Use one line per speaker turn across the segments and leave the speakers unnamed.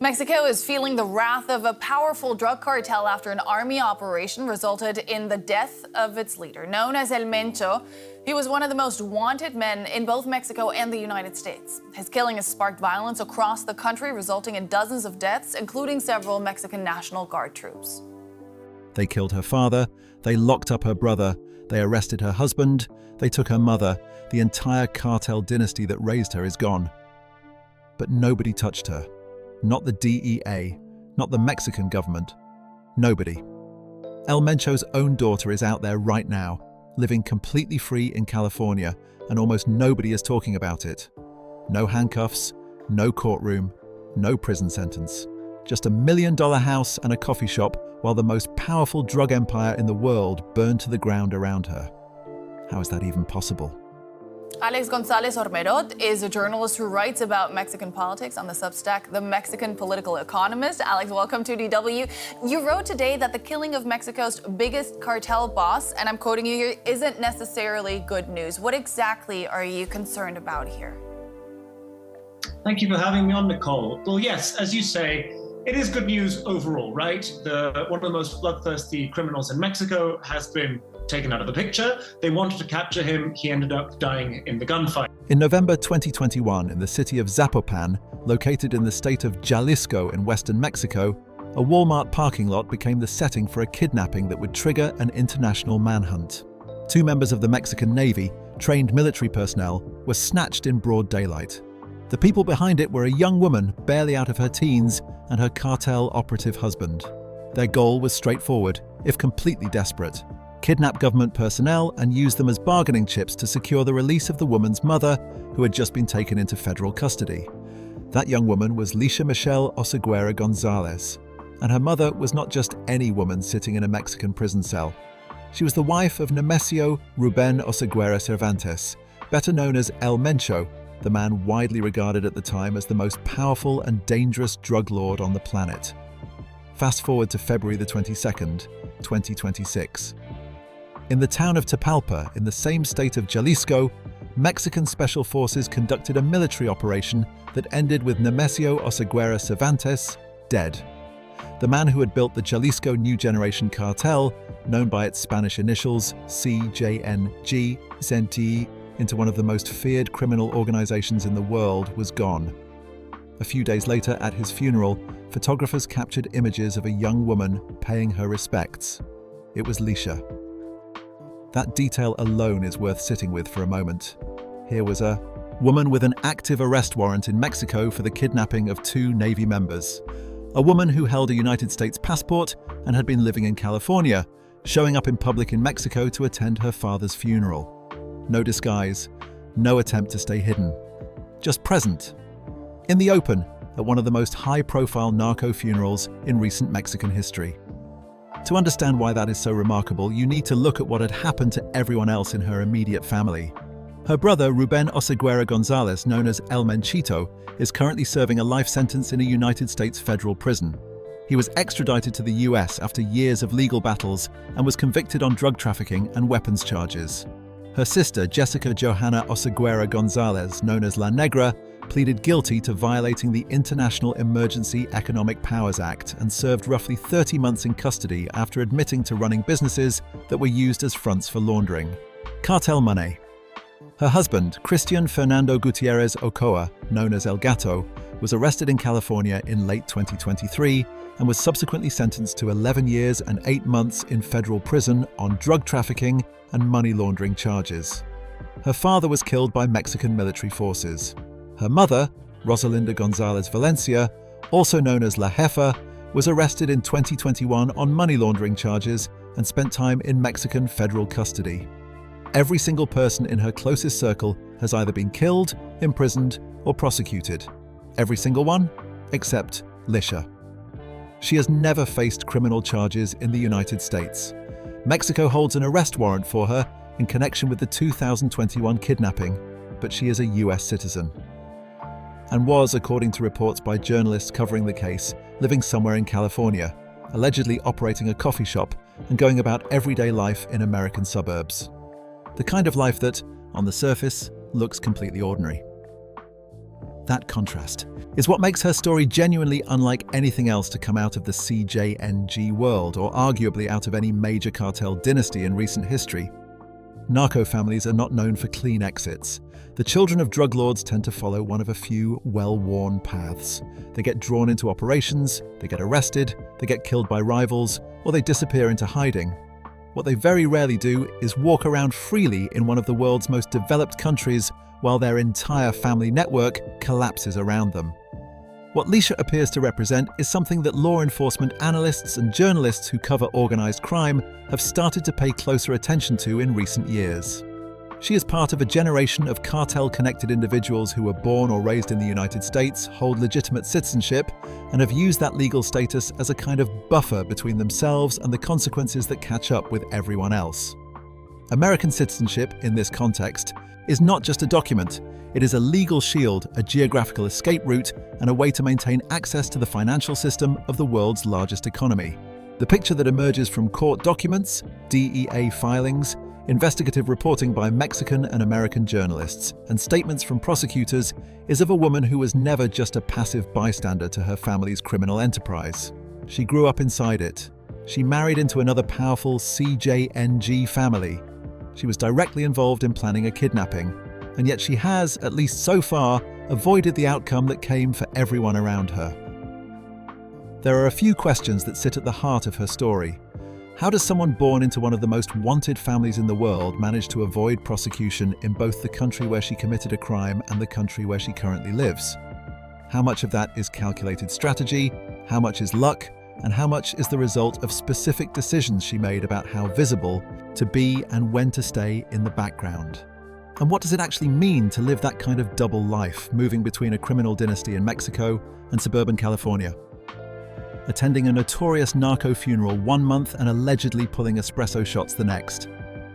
Mexico is feeling the wrath of a powerful drug cartel after an army operation resulted in the death of its leader. Known as El Mencho, he was one of the most wanted men in both Mexico and the United States. His killing has sparked violence across the country, resulting in dozens of deaths, including several Mexican National Guard troops.
They killed her father, they locked up her brother, they arrested her husband, they took her mother. The entire cartel dynasty that raised her is gone. But nobody touched her. Not the DEA, not the Mexican government. Nobody. El Mencho's own daughter is out there right now, living completely free in California, and almost nobody is talking about it. No handcuffs, no courtroom, no prison sentence. Just $1 million house and a coffee shop while the most powerful drug empire in the world burned to the ground around her. How is that even possible?
Alex Gonzalez Ormerod is a journalist who writes about Mexican politics on the Substack, The Mexican Political Economist. Alex, welcome to DW. You wrote today that the killing of Mexico's biggest cartel boss, and I'm quoting you here, isn't necessarily good news. What exactly are you concerned about here?
Thank you for having me on, Nicole. Well, yes, as you say, it is good news overall, right? One of the most bloodthirsty criminals in Mexico has been taken out of the picture. They wanted to capture him. He ended up dying in the gunfight.
In November 2021, in the city of Zapopan, located in the state of Jalisco in western Mexico, a Walmart parking lot became the setting for a kidnapping that would trigger an international manhunt. 2 members of the Mexican Navy, trained military personnel, were snatched in broad daylight. The people behind it were a young woman, barely out of her teens, and her cartel operative husband. Their goal was straightforward, if completely desperate: kidnap government personnel and use them as bargaining chips to secure the release of the woman's mother, who had just been taken into federal custody. That young woman was Laisha Oseguera Gonzalez, and her mother was not just any woman sitting in a Mexican prison cell. She was the wife of Nemesio Ruben Oseguera Cervantes, better known as El Mencho, the man widely regarded at the time as the most powerful and dangerous drug lord on the planet. Fast forward to February the 22nd, 2026. In the town of Tapalpa, in the same state of Jalisco, Mexican special forces conducted a military operation that ended with Nemesio Oseguera Cervantes dead. The man who had built the Jalisco New Generation cartel, known by its Spanish initials CJNG, ZNT, into one of the most feared criminal organizations in the world, was gone. A few days later, at his funeral, photographers captured images of a young woman paying her respects. It was Laisha. That detail alone is worth sitting with for a moment. Here was a woman with an active arrest warrant in Mexico for the kidnapping of 2 Navy members. A woman who held a United States passport and had been living in California, showing up in public in Mexico to attend her father's funeral. No disguise, no attempt to stay hidden. Just present. In the open, at one of the most high-profile narco funerals in recent Mexican history. To understand why that is so remarkable, you need to look at what had happened to everyone else in her immediate family. Her brother, Ruben Oseguera Gonzalez, known as El Menchito, is currently serving a life sentence in a United States federal prison. He was extradited to the US after years of legal battles and was convicted on drug trafficking and weapons charges. Her sister, Jessica Johanna Oseguera Gonzalez, known as La Negra, pleaded guilty to violating the International Emergency Economic Powers Act and served roughly 30 months in custody after admitting to running businesses that were used as fronts for laundering cartel money. Her husband, Christian Fernando Gutierrez Ochoa, known as El Gato, was arrested in California in late 2023 and was subsequently sentenced to 11 years and 8 months in federal prison on drug trafficking and money laundering charges. Her father was killed by Mexican military forces. Her mother, Rosalinda Gonzalez Valencia, also known as La Jefa, was arrested in 2021 on money laundering charges and spent time in Mexican federal custody. Every single person in her closest circle has either been killed, imprisoned, or prosecuted. Every single one, except Laisha. She has never faced criminal charges in the United States. Mexico holds an arrest warrant for her in connection with the 2021 kidnapping, but she is a US citizen. And was, according to reports by journalists covering the case, living somewhere in California, allegedly operating a coffee shop and going about everyday life in American suburbs. The kind of life that, on the surface, looks completely ordinary. That contrast is what makes her story genuinely unlike anything else to come out of the CJNG world, or arguably out of any major cartel dynasty in recent history. Narco families are not known for clean exits. The children of drug lords tend to follow one of a few well-worn paths. They get drawn into operations, they get arrested, they get killed by rivals, or they disappear into hiding. What they very rarely do is walk around freely in one of the world's most developed countries while their entire family network collapses around them. What Laisha appears to represent is something that law enforcement analysts and journalists who cover organized crime have started to pay closer attention to in recent years. She is part of a generation of cartel-connected individuals who were born or raised in the United States, hold legitimate citizenship, and have used that legal status as a kind of buffer between themselves and the consequences that catch up with everyone else. American citizenship, in this context, is not just a document. It is a legal shield, a geographical escape route, and a way to maintain access to the financial system of the world's largest economy. The picture that emerges from court documents, DEA filings, investigative reporting by Mexican and American journalists, and statements from prosecutors is of a woman who was never just a passive bystander to her family's criminal enterprise. She grew up inside it. She married into another powerful CJNG family. She was directly involved in planning a kidnapping, and yet she has, at least so far, avoided the outcome that came for everyone around her. There are a few questions that sit at the heart of her story. How does someone born into one of the most wanted families in the world manage to avoid prosecution in both the country where she committed a crime and the country where she currently lives? How much of that is calculated strategy, how much is luck, and how much is the result of specific decisions she made about how visible to be and when to stay in the background? And what does it actually mean to live that kind of double life, moving between a criminal dynasty in Mexico and suburban California? Attending a notorious narco funeral one month and allegedly pulling espresso shots the next.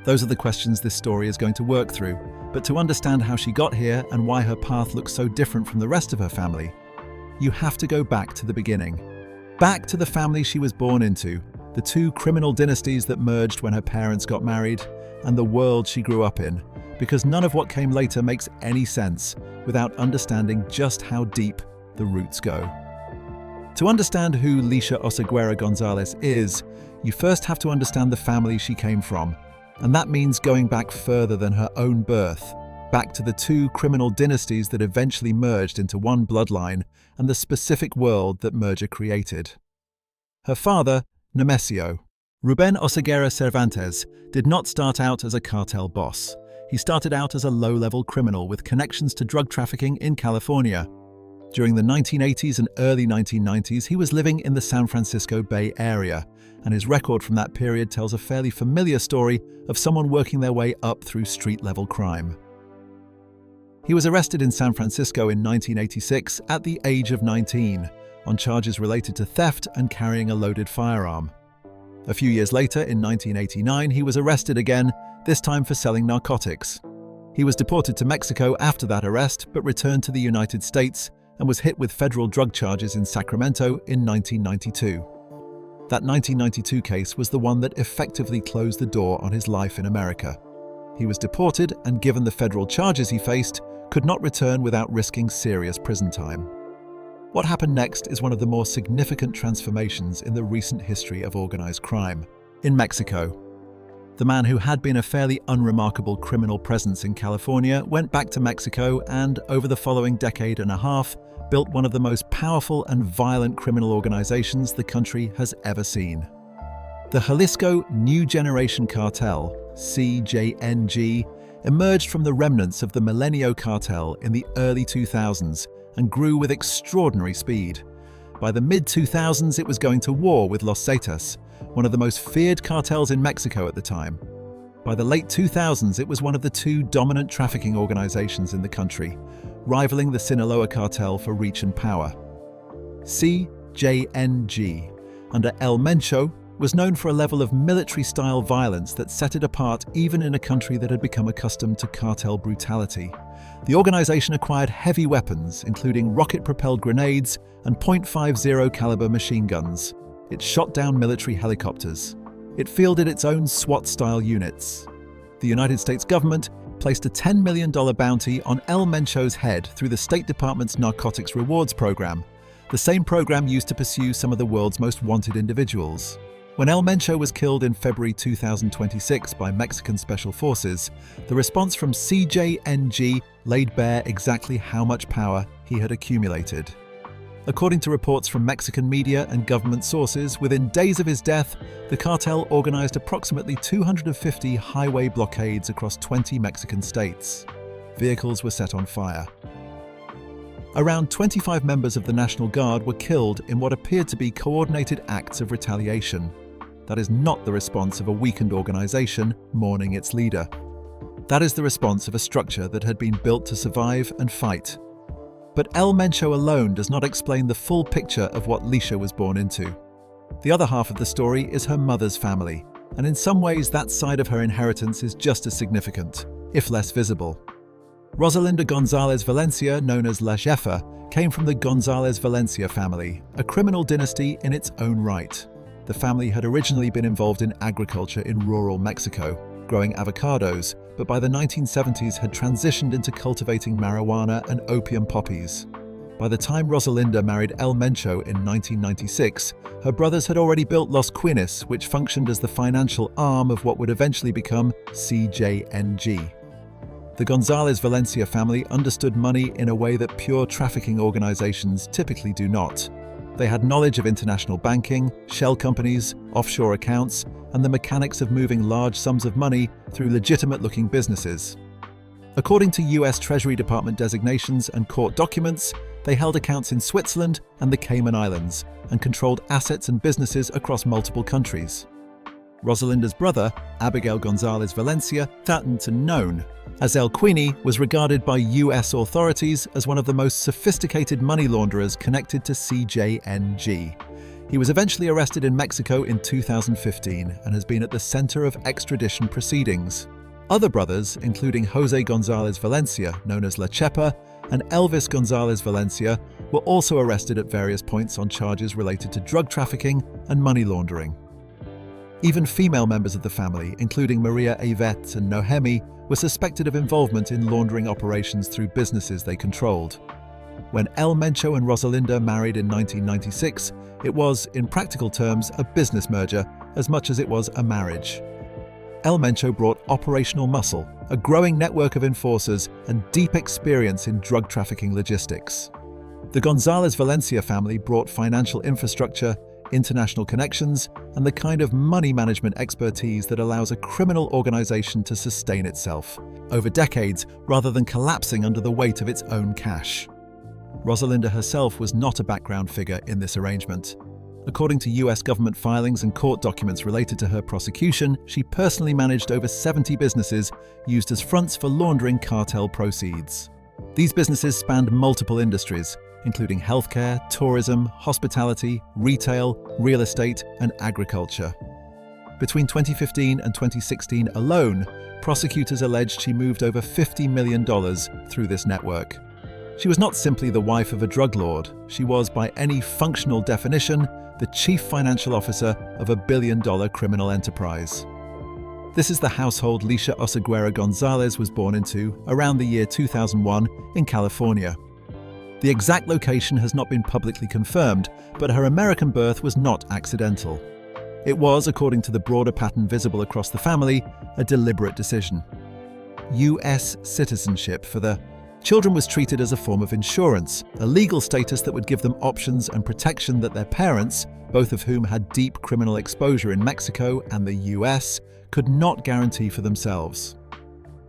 Those are the questions this story is going to work through. But to understand how she got here and why her path looks so different from the rest of her family, you have to go back to the beginning. Back to the family she was born into, the two criminal dynasties that merged when her parents got married, and the world she grew up in, because none of what came later makes any sense without understanding just how deep the roots go. To understand who Laisha Oseguera Gonzalez is, you first have to understand the family she came from, and that means going back further than her own birth, back to the two criminal dynasties that eventually merged into one bloodline and the specific world that merger created. Her father, Nemesio, Ruben Oseguera Cervantes, did not start out as a cartel boss. He started out as a low-level criminal with connections to drug trafficking in California. During the 1980s and early 1990s, he was living in the San Francisco Bay Area, and his record from that period tells a fairly familiar story of someone working their way up through street-level crime. He was arrested in San Francisco in 1986 at the age of 19 on charges related to theft and carrying a loaded firearm. A few years later, in 1989, he was arrested again, this time for selling narcotics. He was deported to Mexico after that arrest, but returned to the United States and was hit with federal drug charges in Sacramento in 1992. That 1992 case was the one that effectively closed the door on his life in America. He was deported and, given the federal charges he faced, could not return without risking serious prison time. What happened next is one of the more significant transformations in the recent history of organized crime. In Mexico, the man who had been a fairly unremarkable criminal presence in California went back to Mexico and, over the following decade and a half, built one of the most powerful and violent criminal organizations the country has ever seen. The Jalisco New Generation Cartel, CJNG, emerged from the remnants of the Milenio Cartel in the early 2000s and grew with extraordinary speed. By the mid-2000s, it was going to war with Los Zetas, one of the most feared cartels in Mexico at the time. By the late 2000s, it was one of the two dominant trafficking organizations in the country, rivaling the Sinaloa cartel for reach and power. CJNG, under El Mencho, was known for a level of military-style violence that set it apart even in a country that had become accustomed to cartel brutality. The organization acquired heavy weapons, including rocket-propelled grenades and .50 caliber machine guns. It shot down military helicopters. It fielded its own SWAT-style units. The United States government placed a $10 million bounty on El Mencho's head through the State Department's Narcotics Rewards Program, the same program used to pursue some of the world's most wanted individuals. When El Mencho was killed in February 2026 by Mexican Special Forces, the response from CJNG laid bare exactly how much power he had accumulated. According to reports from Mexican media and government sources, within days of his death, the cartel organized approximately 250 highway blockades across 20 Mexican states. Vehicles were set on fire. Around 25 members of the National Guard were killed in what appeared to be coordinated acts of retaliation. That is not the response of a weakened organization mourning its leader. That is the response of a structure that had been built to survive and fight. But El Mencho alone does not explain the full picture of what Laisha was born into. The other half of the story is her mother's family, and in some ways that side of her inheritance is just as significant, if less visible. Rosalinda Gonzalez Valencia, known as La Jefa, came from the Gonzalez Valencia family, a criminal dynasty in its own right. The family had originally been involved in agriculture in rural Mexico, growing avocados, but by the 1970s had transitioned into cultivating marijuana and opium poppies. By the time Rosalinda married El Mencho in 1996, her brothers had already built Los Quines, which functioned as the financial arm of what would eventually become CJNG. The Gonzalez Valencia family understood money in a way that pure trafficking organizations typically do not. They had knowledge of international banking, shell companies, offshore accounts, and the mechanics of moving large sums of money through legitimate-looking businesses. According to US Treasury Department designations and court documents, they held accounts in Switzerland and the Cayman Islands and controlled assets and businesses across multiple countries. Rosalinda's brother, Abigail Gonzalez Valencia, threatened to known, as El Quini was regarded by US authorities as one of the most sophisticated money launderers connected to CJNG. He was eventually arrested in Mexico in 2015 and has been at the center of extradition proceedings. Other brothers, including Jose Gonzalez Valencia, known as La Chepa, and Elvis Gonzalez Valencia, were also arrested at various points on charges related to drug trafficking and money laundering. Even female members of the family, including Maria Yvette and Nohemi, were suspected of involvement in laundering operations through businesses they controlled. When El Mencho and Rosalinda married in 1996, it was, in practical terms, a business merger as much as it was a marriage. El Mencho brought operational muscle, a growing network of enforcers, and deep experience in drug trafficking logistics. The Gonzalez Valencia family brought financial infrastructure, international connections, and the kind of money management expertise that allows a criminal organization to sustain itself over decades rather than collapsing under the weight of its own cash. Rosalinda herself was not a background figure in this arrangement. According to US government filings and court documents related to her prosecution, she personally managed over 70 businesses used as fronts for laundering cartel proceeds. These businesses spanned multiple industries, including healthcare, tourism, hospitality, retail, real estate, and agriculture. Between 2015 and 2016 alone, prosecutors alleged she moved over $50 million through this network. She was not simply the wife of a drug lord, she was, by any functional definition, the chief financial officer of a billion-dollar criminal enterprise. This is the household Laisha Oseguera Gonzalez was born into around the year 2001 in California. The exact location has not been publicly confirmed, but her American birth was not accidental. It was, according to the broader pattern visible across the family, a deliberate decision. US citizenship for the children was treated as a form of insurance, a legal status that would give them options and protection that their parents, both of whom had deep criminal exposure in Mexico and the US, could not guarantee for themselves.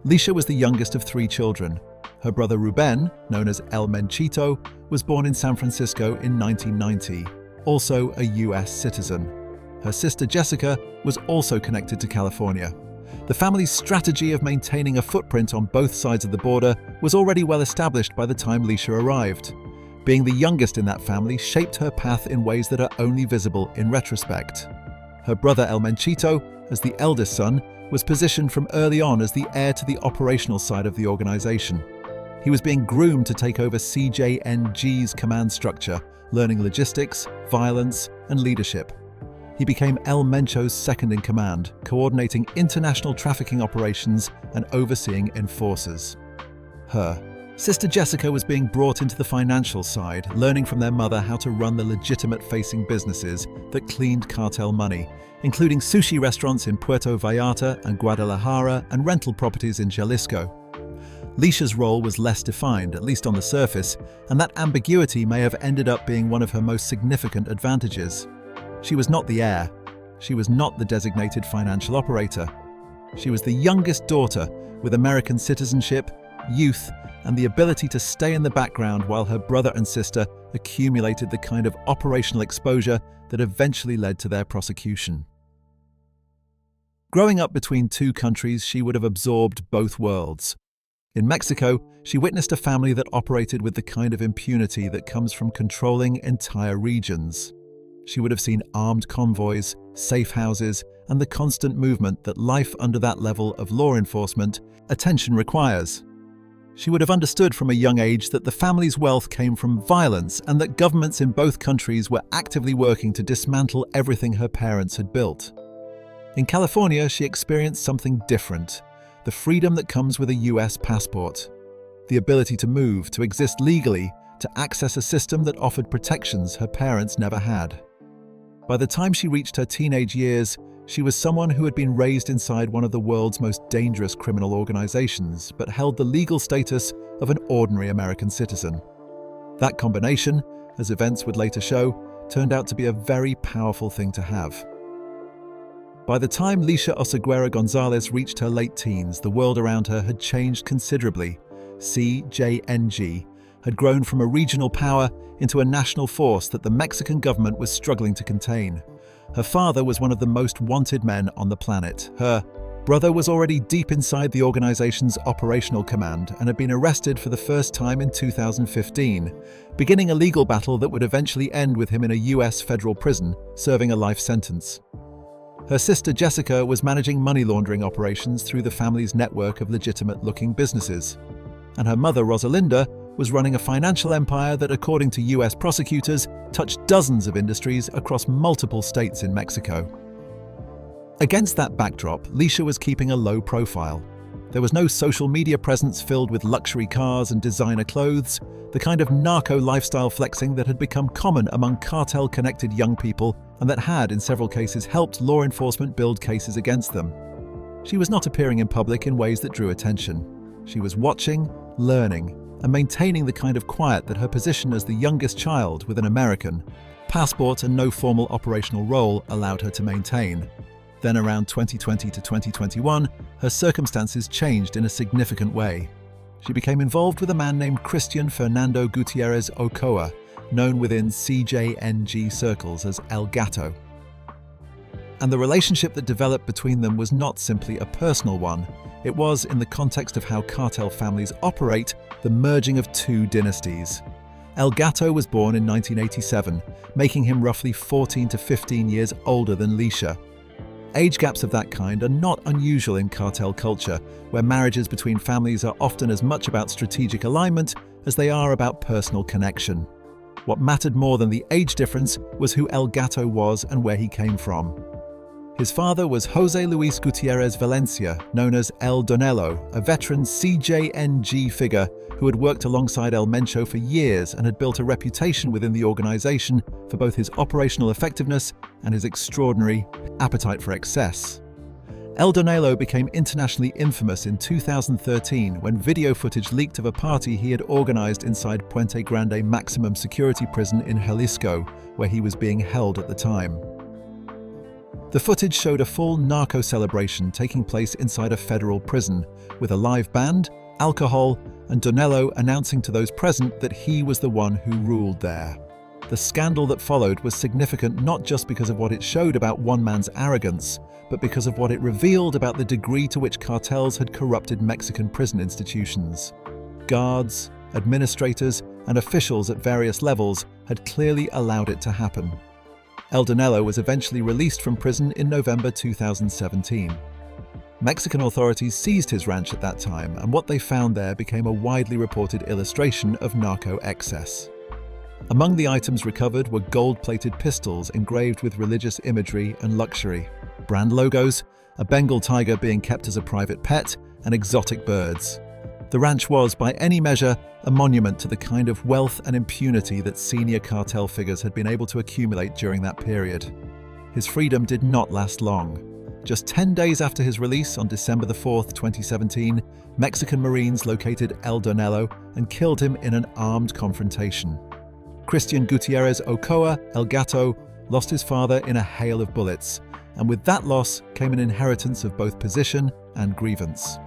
Laisha was the youngest of 3 children. Her brother Ruben, known as El Menchito, was born in San Francisco in 1990, also a US citizen. Her sister Jessica was also connected to California. The family's strategy of maintaining a footprint on both sides of the border was already well established by the time Laisha arrived. Being the youngest in that family shaped her path in ways that are only visible in retrospect. Her brother El Menchito, as the eldest son, was positioned from early on as the heir to the operational side of the organization. He was being groomed to take over CJNG's command structure, learning logistics, violence, and leadership. He became El Mencho's second-in-command, coordinating international trafficking operations and overseeing enforcers. Her sister Jessica was being brought into the financial side, learning from their mother how to run the legitimate-facing businesses that cleaned cartel money, including sushi restaurants in Puerto Vallarta and Guadalajara and rental properties in Jalisco. Laisha's role was less defined, at least on the surface, and that ambiguity may have ended up being one of her most significant advantages. She was not the heir. She was not the designated financial operator. She was the youngest daughter with American citizenship, youth, and the ability to stay in the background while her brother and sister accumulated the kind of operational exposure that eventually led to their prosecution. Growing up between two countries, she would have absorbed both worlds. In Mexico, she witnessed a family that operated with the kind of impunity that comes from controlling entire regions. She would have seen armed convoys, safe houses, and the constant movement that life under that level of law enforcement attention requires. She would have understood from a young age that the family's wealth came from violence and that governments in both countries were actively working to dismantle everything her parents had built. In California, she experienced something different: the freedom that comes with a US passport. The ability to move, to exist legally, to access a system that offered protections her parents never had. By the time she reached her teenage years, she was someone who had been raised inside one of the world's most dangerous criminal organizations, but held the legal status of an ordinary American citizen. That combination, as events would later show, turned out to be a very powerful thing to have. By the time Laisha Oseguera Gonzalez reached her late teens, the world around her had changed considerably. CJNG had grown from a regional power into a national force that the Mexican government was struggling to contain. Her father was one of the most wanted men on the planet. Her brother was already deep inside the organization's operational command and had been arrested for the first time in 2015, beginning a legal battle that would eventually end with him in a US federal prison, serving a life sentence. Her sister Jessica was managing money laundering operations through the family's network of legitimate-looking businesses. And her mother, Rosalinda, was running a financial empire that, according to US prosecutors, touched dozens of industries across multiple states in Mexico. Against that backdrop, Laisha was keeping a low profile. There was no social media presence filled with luxury cars and designer clothes, the kind of narco lifestyle flexing that had become common among cartel-connected young people and that had, in several cases, helped law enforcement build cases against them. She was not appearing in public in ways that drew attention. She was watching, learning, and maintaining the kind of quiet that her position as the youngest child with an American passport and no formal operational role allowed her to maintain. Then around 2020 to 2021, her circumstances changed in a significant way. She became involved with a man named Christian Fernando Gutierrez Ochoa, known within CJNG circles as El Gato. And the relationship that developed between them was not simply a personal one. It was, in the context of how cartel families operate, the merging of two dynasties. El Gato was born in 1987, making him roughly 14 to 15 years older than Laisha. Age gaps of that kind are not unusual in cartel culture, where marriages between families are often as much about strategic alignment as they are about personal connection. What mattered more than the age difference was who El Gato was and where he came from. His father was Jose Luis Gutierrez Valencia, known as El Donello, a veteran CJNG figure who had worked alongside El Mencho for years and had built a reputation within the organization for both his operational effectiveness and his extraordinary appetite for excess. El Donello became internationally infamous in 2013 when video footage leaked of a party he had organized inside Puente Grande maximum security prison in Jalisco, where he was being held at the time. The footage showed a full narco celebration taking place inside a federal prison, with a live band, alcohol, and Donello announcing to those present that he was the one who ruled there. The scandal that followed was significant not just because of what it showed about one man's arrogance, but because of what it revealed about the degree to which cartels had corrupted Mexican prison institutions. Guards, administrators, and officials at various levels had clearly allowed it to happen. El Donello was eventually released from prison in November 2017. Mexican authorities seized his ranch at that time, and what they found there became a widely reported illustration of narco excess. Among the items recovered were gold-plated pistols engraved with religious imagery and luxury, brand logos, a Bengal tiger being kept as a private pet, and exotic birds. The ranch was, by any measure, a monument to the kind of wealth and impunity that senior cartel figures had been able to accumulate during that period. His freedom did not last long. Just 10 days after his release on December 4th, 2017, Mexican Marines located El Donello and killed him in an armed confrontation. Christian Gutierrez Ochoa, El Gato, lost his father in a hail of bullets, and with that loss came an inheritance of both position and grievance.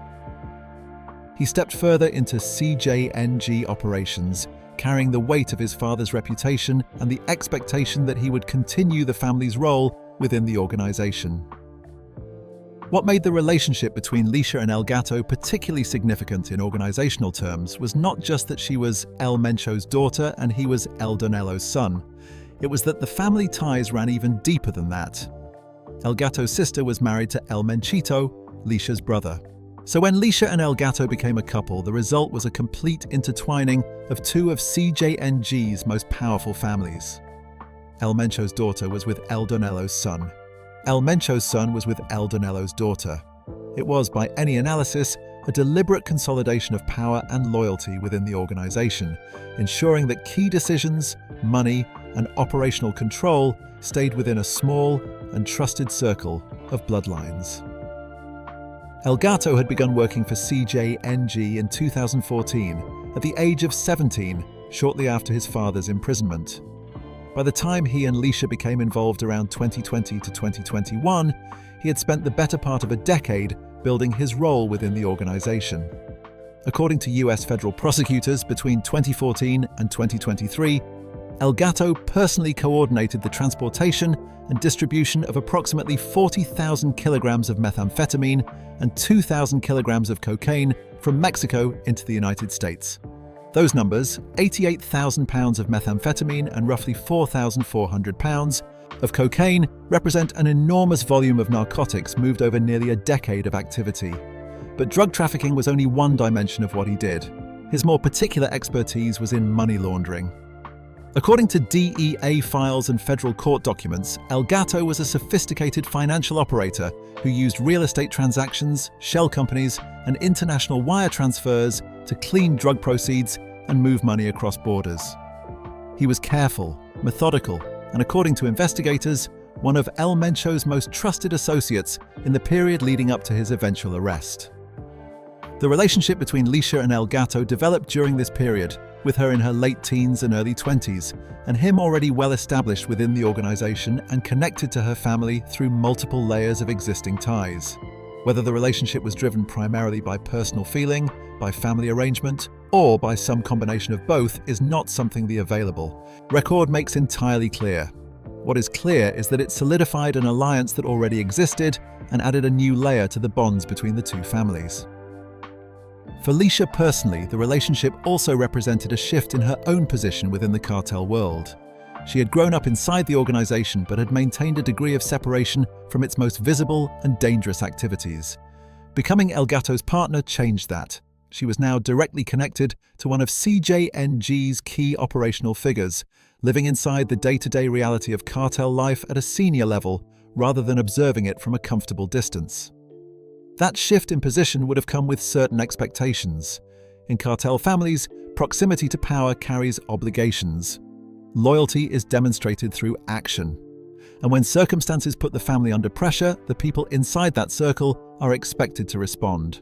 He stepped further into CJNG operations, carrying the weight of his father's reputation and the expectation that he would continue the family's role within the organization. What made the relationship between Laisha and El Gato particularly significant in organizational terms was not just that she was El Mencho's daughter and he was El Donello's son. It was that the family ties ran even deeper than that. El Gato's sister was married to El Menchito, Laisha's brother. So when Laisha and El Gato became a couple, the result was a complete intertwining of two of CJNG's most powerful families. El Mencho's daughter was with El Donello's son. El Mencho's son was with El Donello's daughter. It was, by any analysis, a deliberate consolidation of power and loyalty within the organization, ensuring that key decisions, money, and operational control stayed within a small and trusted circle of bloodlines. El Gato had begun working for CJNG in 2014, at the age of 17, shortly after his father's imprisonment. By the time he and Laisha became involved around 2020 to 2021, he had spent the better part of a decade building his role within the organization. According to US federal prosecutors, between 2014 and 2023, El Gato personally coordinated the transportation and distribution of approximately 40,000 kilograms of methamphetamine and 2,000 kilograms of cocaine from Mexico into the United States. Those numbers, 88,000 pounds of methamphetamine and roughly 4,400 pounds of cocaine, represent an enormous volume of narcotics moved over nearly a decade of activity. But drug trafficking was only one dimension of what he did. His more particular expertise was in money laundering. According to DEA files and federal court documents, El Gato was a sophisticated financial operator who used real estate transactions, shell companies, and international wire transfers to clean drug proceeds and move money across borders. He was careful, methodical, and according to investigators, one of El Mencho's most trusted associates in the period leading up to his eventual arrest. The relationship between Laisha and El Gato developed during this period, with her in her late teens and early 20s, and him already well established within the organization and connected to her family through multiple layers of existing ties. Whether the relationship was driven primarily by personal feeling, by family arrangement, or by some combination of both is not something the available record makes entirely clear. What is clear is that it solidified an alliance that already existed and added a new layer to the bonds between the two families. For Laisha personally, the relationship also represented a shift in her own position within the cartel world. She had grown up inside the organization but had maintained a degree of separation from its most visible and dangerous activities. Becoming El Gato's partner changed that. She was now directly connected to one of CJNG's key operational figures, living inside the day-to-day reality of cartel life at a senior level rather than observing it from a comfortable distance. That shift in position would have come with certain expectations. In cartel families, proximity to power carries obligations. Loyalty is demonstrated through action. And when circumstances put the family under pressure, the people inside that circle are expected to respond.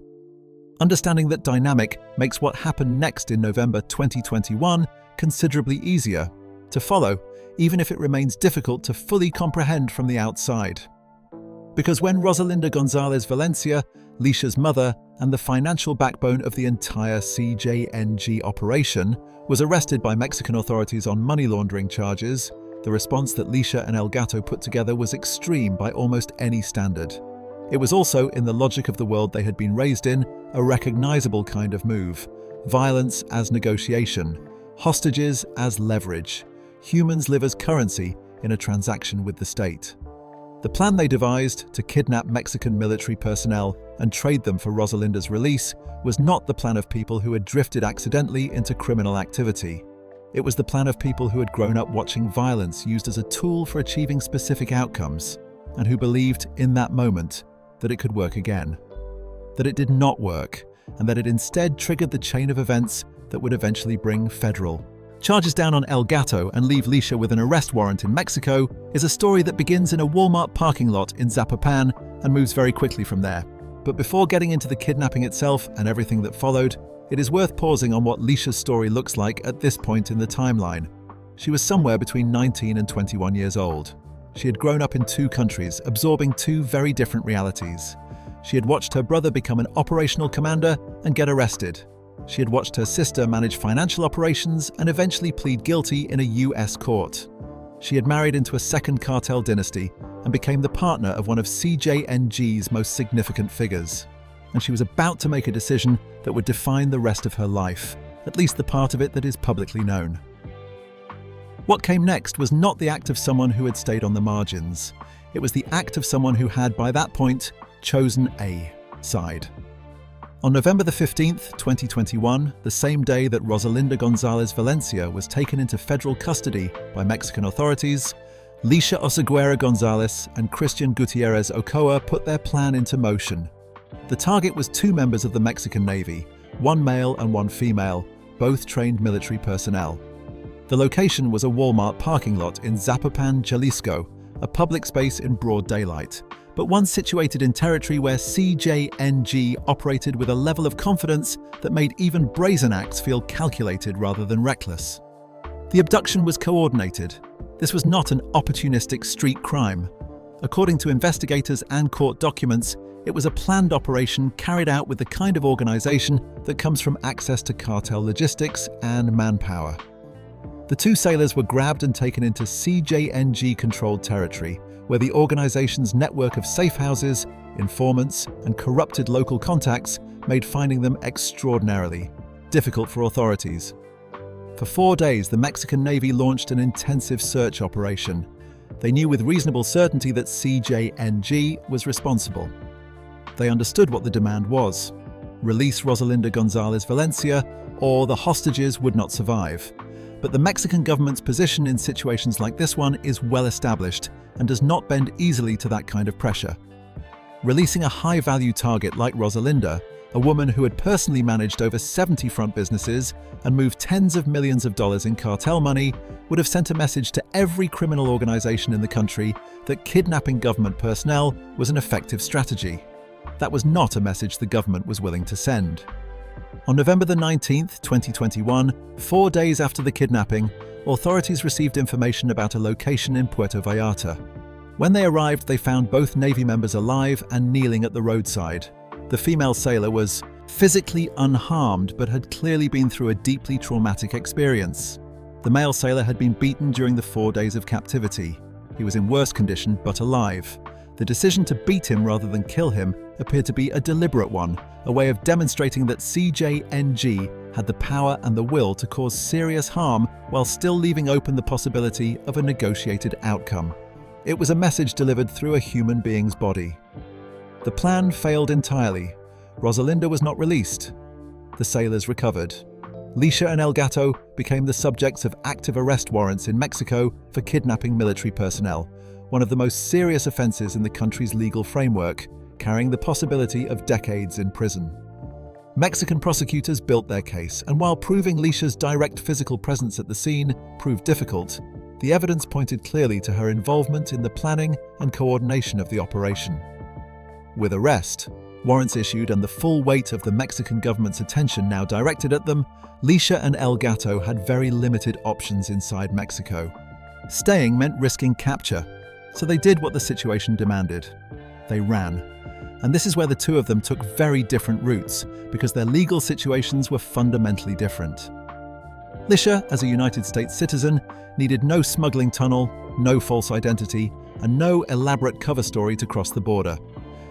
Understanding that dynamic makes what happened next in November 2021 considerably easier to follow, even if it remains difficult to fully comprehend from the outside. Because when Rosalinda Gonzalez Valencia, Laisha's mother and the financial backbone of the entire CJNG operation, was arrested by Mexican authorities on money laundering charges, the response that Laisha and El Gato put together was extreme by almost any standard. It was also, in the logic of the world they had been raised in, a recognizable kind of move. Violence as negotiation, hostages as leverage, humans live as currency in a transaction with the state. The plan they devised to kidnap Mexican military personnel and trade them for Rosalinda's release was not the plan of people who had drifted accidentally into criminal activity. It was the plan of people who had grown up watching violence used as a tool for achieving specific outcomes, and who believed in that moment that it could work again. That it did not work, and that it instead triggered the chain of events that would eventually bring federal charges down on El Gato and leave Laisha with an arrest warrant in Mexico is a story that begins in a Walmart parking lot in Zapopan and moves very quickly from there. But before getting into the kidnapping itself and everything that followed, it is worth pausing on what Laisha's story looks like at this point in the timeline. She was somewhere between 19 and 21 years old. She had grown up in two countries, absorbing two very different realities. She had watched her brother become an operational commander and get arrested. She had watched her sister manage financial operations and eventually plead guilty in a US court. She had married into a second cartel dynasty and became the partner of one of CJNG's most significant figures. And she was about to make a decision that would define the rest of her life, at least the part of it that is publicly known. What came next was not the act of someone who had stayed on the margins. It was the act of someone who had, by that point, chosen a side. On November the 15th, 2021, the same day that Rosalinda Gonzalez Valencia was taken into federal custody by Mexican authorities, Laisha Oseguera Gonzalez and Christian Gutierrez Ochoa put their plan into motion. The target was two members of the Mexican Navy, one male and one female, both trained military personnel. The location was a Walmart parking lot in Zapopan, Jalisco, a public space in broad daylight, but one situated in territory where CJNG operated with a level of confidence that made even brazen acts feel calculated rather than reckless. The abduction was coordinated. This was not an opportunistic street crime. According to investigators and court documents, it was a planned operation carried out with the kind of organization that comes from access to cartel logistics and manpower. The two sailors were grabbed and taken into CJNG-controlled territory, where the organization's network of safe houses, informants, and corrupted local contacts made finding them extraordinarily difficult for authorities. For 4 days, the Mexican Navy launched an intensive search operation. They knew with reasonable certainty that CJNG was responsible. They understood what the demand was: release Rosalinda Gonzalez Valencia, or the hostages would not survive. But the Mexican government's position in situations like this one is well established and does not bend easily to that kind of pressure. Releasing a high-value target like Rosalinda, a woman who had personally managed over 70 front businesses and moved tens of millions of dollars in cartel money, would have sent a message to every criminal organization in the country that kidnapping government personnel was an effective strategy. That was not a message the government was willing to send. On November the 19th, 2021, 4 days after the kidnapping, authorities received information about a location in Puerto Vallarta. When they arrived, they found both Navy members alive and kneeling at the roadside. The female sailor was physically unharmed but had clearly been through a deeply traumatic experience. The male sailor had been beaten during the 4 days of captivity. He was in worse condition but alive. The decision to beat him rather than kill him appeared to be a deliberate one, a way of demonstrating that CJNG had the power and the will to cause serious harm while still leaving open the possibility of a negotiated outcome. It was a message delivered through a human being's body. The plan failed entirely. Rosalinda was not released. The sailors recovered. Laisha and El Gato became the subjects of active arrest warrants in Mexico for kidnapping military personnel, one of the most serious offenses in the country's legal framework, carrying the possibility of decades in prison. Mexican prosecutors built their case, and while proving Laisha's direct physical presence at the scene proved difficult, the evidence pointed clearly to her involvement in the planning and coordination of the operation. With arrest, warrants issued, and the full weight of the Mexican government's attention now directed at them, Laisha and El Gato had very limited options inside Mexico. Staying meant risking capture, so they did what the situation demanded. They ran. And this is where the two of them took very different routes, because their legal situations were fundamentally different. Laisha, as a United States citizen, needed no smuggling tunnel, no false identity, and no elaborate cover story to cross the border.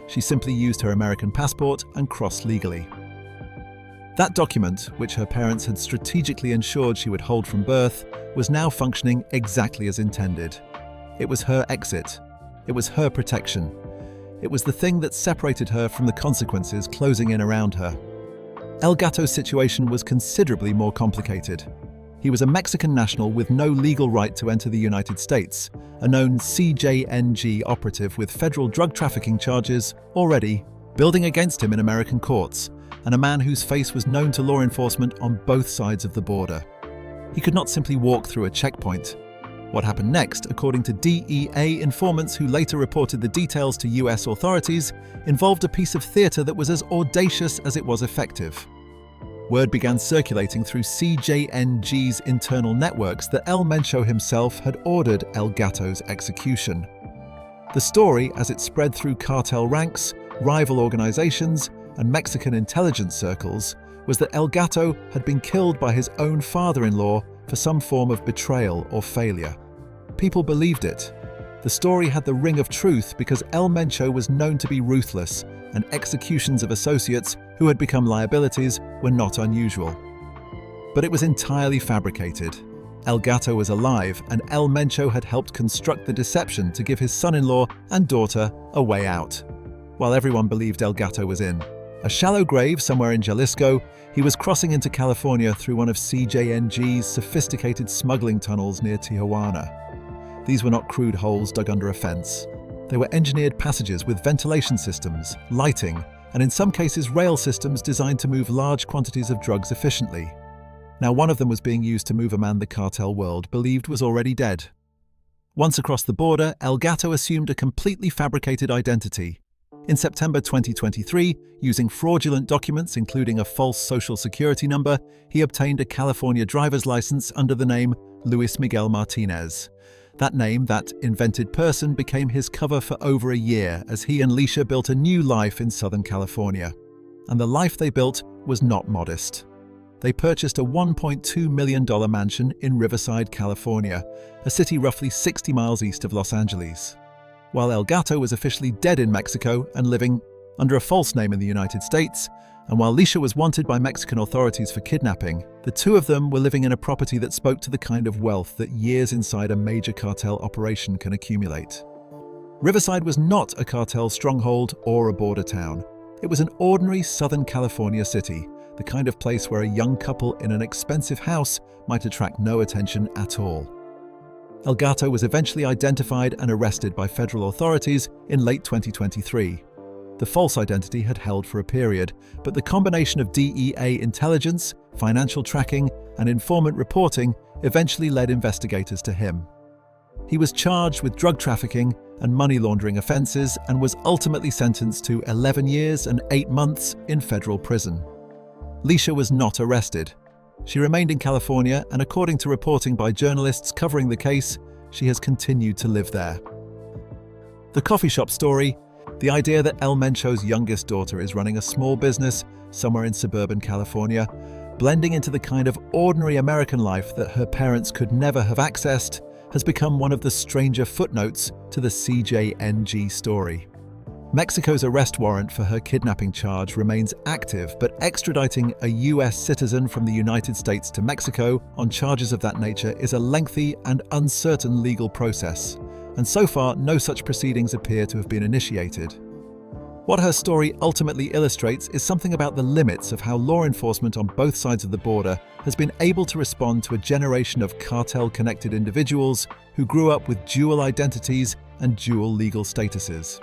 She simply used her American passport and crossed legally. That document, which her parents had strategically ensured she would hold from birth, was now functioning exactly as intended. It was her exit. It was her protection. It was the thing that separated her from the consequences closing in around her. El Gato's situation was considerably more complicated. He was a Mexican national with no legal right to enter the United States, a known CJNG operative with federal drug trafficking charges already building against him in American courts, and a man whose face was known to law enforcement on both sides of the border. He could not simply walk through a checkpoint. What happened next, according to DEA informants who later reported the details to US authorities, involved a piece of theater that was as audacious as it was effective. Word began circulating through CJNG's internal networks that El Mencho himself had ordered El Gato's execution. The story, as it spread through cartel ranks, rival organizations, and Mexican intelligence circles, was that El Gato had been killed by his own father-in-law for some form of betrayal or failure. People believed it. The story had the ring of truth because El Mencho was known to be ruthless, and executions of associates who had become liabilities were not unusual. But it was entirely fabricated. El Gato was alive, and El Mencho had helped construct the deception to give his son-in-law and daughter a way out. While everyone believed El Gato was in a shallow grave somewhere in Jalisco, he was crossing into California through one of CJNG's sophisticated smuggling tunnels near Tijuana. These were not crude holes dug under a fence. They were engineered passages with ventilation systems, lighting, and in some cases rail systems designed to move large quantities of drugs efficiently. Now, one of them was being used to move a man the cartel world believed was already dead. Once across the border, El Gato assumed a completely fabricated identity. In September 2023, using fraudulent documents including a false social security number, he obtained a California driver's license under the name Luis Miguel Martinez. That name, that invented person, became his cover for over a year as he and Laisha built a new life in Southern California. And the life they built was not modest. They purchased a $1.2 million mansion in Riverside, California, a city roughly 60 miles east of Los Angeles. While El Gato was officially dead in Mexico and living under a false name in the United States, and while Laisha was wanted by Mexican authorities for kidnapping, the two of them were living in a property that spoke to the kind of wealth that years inside a major cartel operation can accumulate. Riverside was not a cartel stronghold or a border town. It was an ordinary Southern California city, the kind of place where a young couple in an expensive house might attract no attention at all. El Gato was eventually identified and arrested by federal authorities in late 2023. The false identity had held for a period, but the combination of DEA intelligence, financial tracking, and informant reporting eventually led investigators to him. He was charged with drug trafficking and money laundering offenses and was ultimately sentenced to 11 years and 8 months in federal prison. Laisha was not arrested. She remained in California, and according to reporting by journalists covering the case, she has continued to live there. The coffee shop story, the idea that El Mencho's youngest daughter is running a small business somewhere in suburban California, blending into the kind of ordinary American life that her parents could never have accessed, has become one of the stranger footnotes to the CJNG story. Mexico's arrest warrant for her kidnapping charge remains active, but extraditing a US citizen from the United States to Mexico on charges of that nature is a lengthy and uncertain legal process, and so far no such proceedings appear to have been initiated. What her story ultimately illustrates is something about the limits of how law enforcement on both sides of the border has been able to respond to a generation of cartel-connected individuals who grew up with dual identities and dual legal statuses.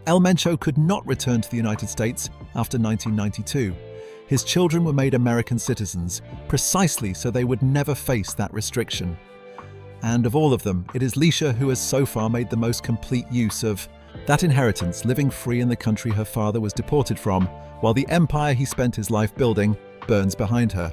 El Mencho could not return to the United States after 1992. His children were made American citizens, precisely so they would never face that restriction. And of all of them, it is Laisha who has so far made the most complete use of that inheritance, living free in the country her father was deported from, while the empire he spent his life building burns behind her.